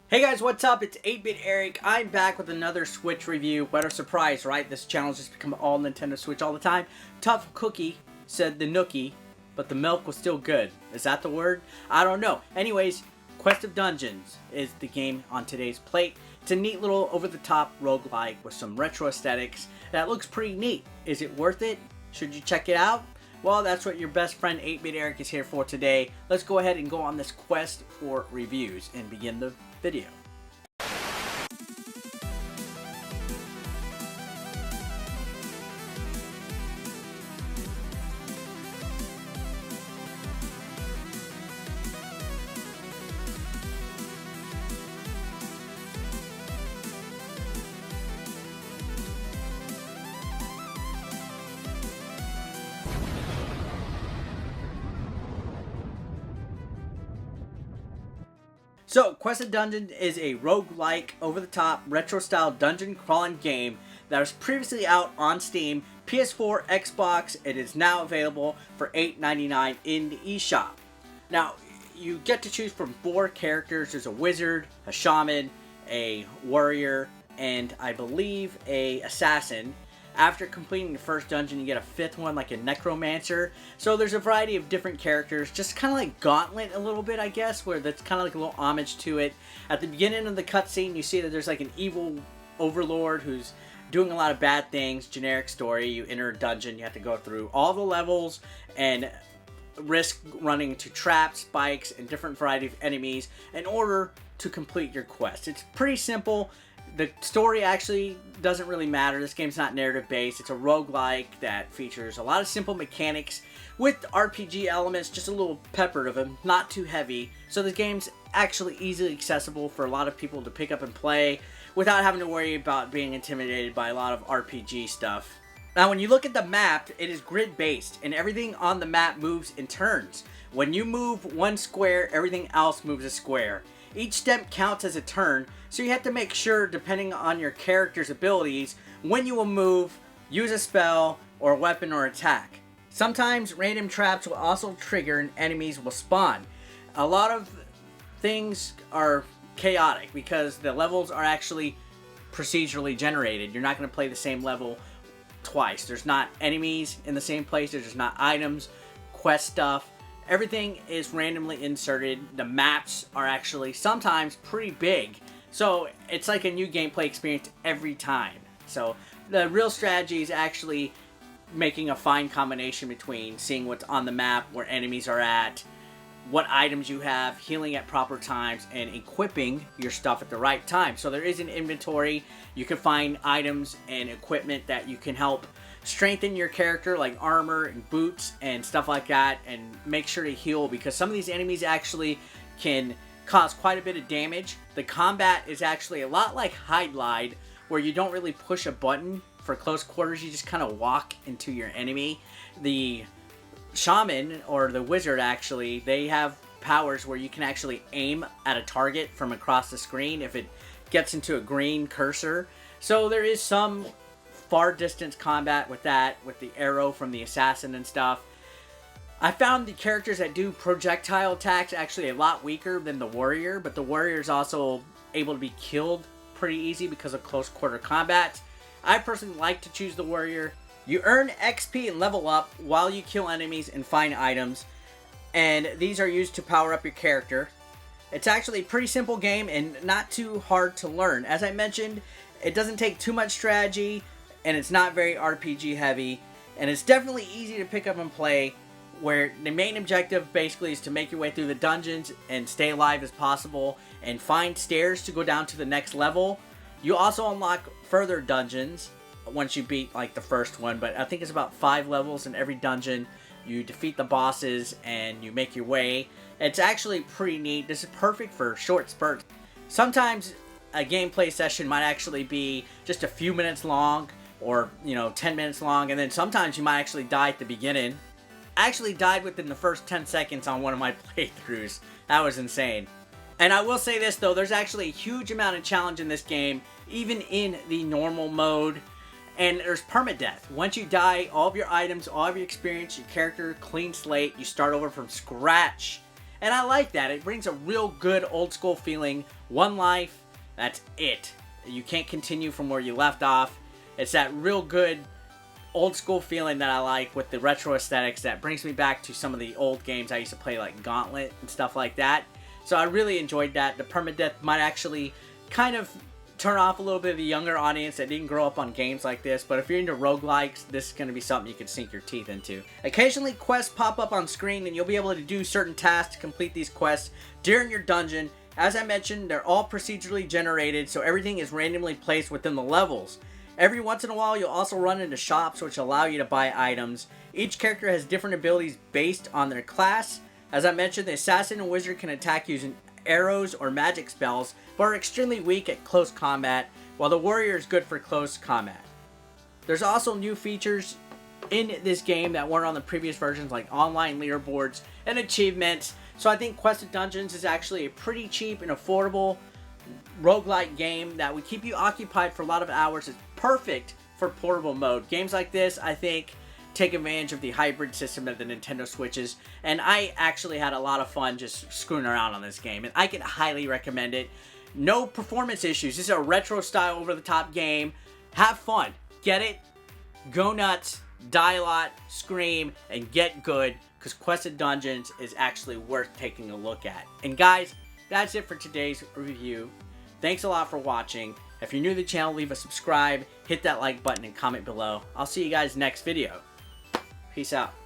Hey guys, what's up? It's 8-Bit Eric. I'm back with another Switch review. What a surprise, right? This channel's just become all Nintendo Switch all the time. Tough cookie, said the Nookie, but the milk was still good. Is that the word? I don't know. Anyways, Quest of Dungeons is the game on today's plate. It's a neat little over-the-top roguelike with some retro aesthetics that looks pretty neat. Is it worth it? Should you check it out? Well, that's what your best friend 8-Bit Eric is here for today. Let's go ahead and go on this quest for reviews and begin the video. So, Quest of Dungeons is a roguelike, over-the-top, retro-style dungeon crawling game that was previously out on Steam, PS4, Xbox. It is now available for $8.99 in the eShop. Now, you get to choose from 4 characters. There's a wizard, a shaman, a warrior, and I believe a assassin. After completing the first dungeon, you get a 5th one, like a necromancer. So there's a variety of different characters, just kind of like Gauntlet a little bit, I guess, where that's kind of like a little homage to it. At the beginning of the cutscene, you see that there's like an evil overlord who's doing a lot of bad things. Generic story. You enter a dungeon, you have to go through all the levels and risk running into traps, spikes, and different variety of enemies in order to complete your quest. It's pretty simple. The story actually doesn't really matter. This game's not narrative based. It's a roguelike that features a lot of simple mechanics with RPG elements, just a little peppered of them, not too heavy. So the game's actually easily accessible for a lot of people to pick up and play without having to worry about being intimidated by a lot of RPG stuff. Now when you look at the map, it is grid based and everything on the map moves in turns. When you move one square, everything else moves a square. Each step counts as a turn, so you have to make sure, depending on your character's abilities, when you will move, use a spell, or weapon or attack. Sometimes random traps will also trigger and enemies will spawn. A lot of things are chaotic because the levels are actually procedurally generated. You're not going to play the same level twice. There's not enemies in the same place, there's just not items, quest stuff. Everything is randomly inserted. The maps are actually sometimes pretty big. So it's like a new gameplay experience every time. So the real strategy is actually making a fine combination between seeing what's on the map, where enemies are at, what items you have, healing at proper times, and equipping your stuff at the right time. So there is an inventory. You can find items and equipment that you can help strengthen your character, like armor and boots and stuff like that, and make sure to heal because some of these enemies actually can cause quite a bit of damage. The combat is actually a lot like Hide Glide, where you don't really push a button for close quarters, you just kind of walk into your enemy. The shaman or the wizard, actually, they have powers where you can actually aim at a target from across the screen if it gets into a green cursor. So there is some far distance combat with that, with the arrow from the assassin and stuff. I found the characters that do projectile attacks actually a lot weaker than the warrior, but the warrior is also able to be killed pretty easy because of close quarter combat. I personally like to choose the warrior. You earn XP and level up while you kill enemies and find items, and these are used to power up your character. It's actually a pretty simple game and not too hard to learn. As I mentioned, it doesn't take too much strategy, and it's not very RPG heavy, and it's definitely easy to pick up and play, where the main objective basically is to make your way through the dungeons and stay alive as possible and find stairs to go down to the next level. You also unlock further dungeons once you beat like the first one, but I think it's about 5 levels in every dungeon. You defeat the bosses and you make your way. It's actually pretty neat. This is perfect for short spurts. Sometimes a gameplay session might actually be just a few minutes long, or 10 minutes long, and then sometimes you might actually die at the beginning. I actually died within the first 10 seconds on one of my playthroughs. That was insane. And I will say this though, there's actually a huge amount of challenge in this game, even in the normal mode. And there's permadeath. Once you die, all of your items, all of your experience, your character, clean slate, you start over from scratch. And I like that. It brings a real good old school feeling. One life, that's it. You can't continue from where you left off. It's that real good old school feeling that I like with the retro aesthetics that brings me back to some of the old games I used to play, like Gauntlet and stuff like that. So I really enjoyed that. The permadeath might actually kind of turn off a little bit of the younger audience that didn't grow up on games like this, but if you're into roguelikes, this is going to be something you can sink your teeth into. Occasionally quests pop up on screen and you'll be able to do certain tasks to complete these quests during your dungeon. As I mentioned, they're all procedurally generated, so everything is randomly placed within the levels. Every once in a while, you'll also run into shops which allow you to buy items. Each character has different abilities based on their class. As I mentioned, the assassin and wizard can attack using arrows or magic spells, but are extremely weak at close combat, while the warrior is good for close combat. There's also new features in this game that weren't on the previous versions, like online leaderboards and achievements. So I think Quested Dungeons is actually a pretty cheap and affordable roguelike game that would keep you occupied for a lot of hours. It's perfect for portable mode. Games like this, I think, take advantage of the hybrid system that the Nintendo Switches, and I actually had a lot of fun just screwing around on this game, and I can highly recommend it. No performance issues. This is a retro style over the top game. Have fun. Get it? Go nuts. Die a lot. Scream. And get good, because Quested Dungeons is actually worth taking a look at. And guys, that's it for today's review. Thanks a lot for watching. If you're new to the channel, leave a subscribe, hit that like button, and comment below. I'll see you guys next video. Peace out.